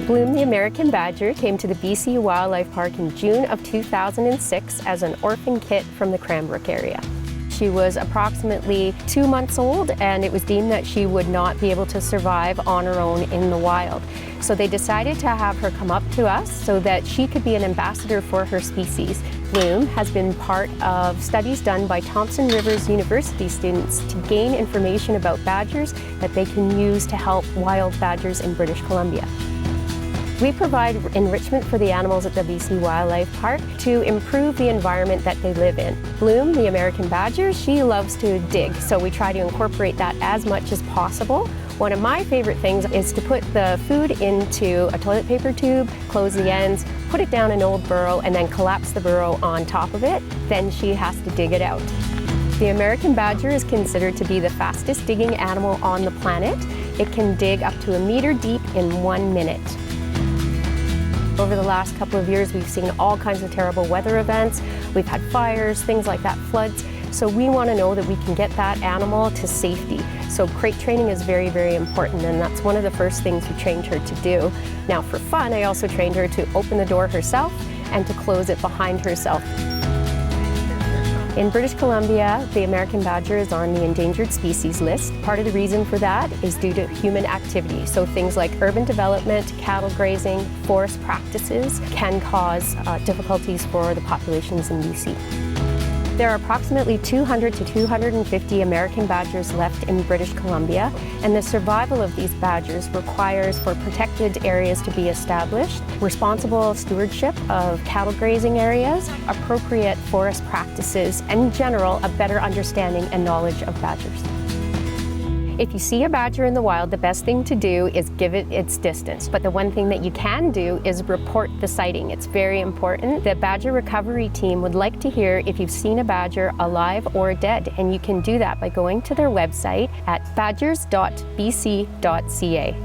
Bloom the American Badger came to the BC Wildlife Park in June of 2006 as an orphan kit from the Cranbrook area. She was approximately 2 months old, and it was deemed that she would not be able to survive on her own in the wild. So they decided to have her come up to us so that she could be an ambassador for her species. Bloom has been part of studies done by Thompson Rivers University students to gain information about badgers that they can use to help wild badgers in British Columbia. We provide enrichment for the animals at the BC Wildlife Park to improve the environment that they live in. Bloom, the American Badger, she loves to dig, so we try to incorporate that as much as possible. One of my favorite things is to put the food into a toilet paper tube, close the ends, put it down an old burrow, and then collapse the burrow on top of it. Then she has to dig it out. The American Badger is considered to be the fastest digging animal on the planet. It can dig up to 1 meter deep in 1 minute. Over the last couple of years, we've seen all kinds of terrible weather events. We've had fires, things like that, floods. So we want to know that we can get that animal to safety. So crate training is very, very important, and that's one of the first things we trained her to do. Now for fun, I also trained her to open the door herself and to close it behind herself. In British Columbia, the American Badger is on the endangered species list. Part of the reason for that is due to human activity. So things like urban development, cattle grazing, forest practices can cause difficulties for the populations in BC. There are approximately 200 to 250 American badgers left in British Columbia, and the survival of these badgers requires for protected areas to be established, responsible stewardship of cattle grazing areas, appropriate forest practices, and in general, a better understanding and knowledge of badgers. If you see a badger in the wild, the best thing to do is give it its distance. But the one thing that you can do is report the sighting. It's very important. The badger recovery team would like to hear if you've seen a badger alive or dead, and you can do that by going to their website at badgers.bc.ca.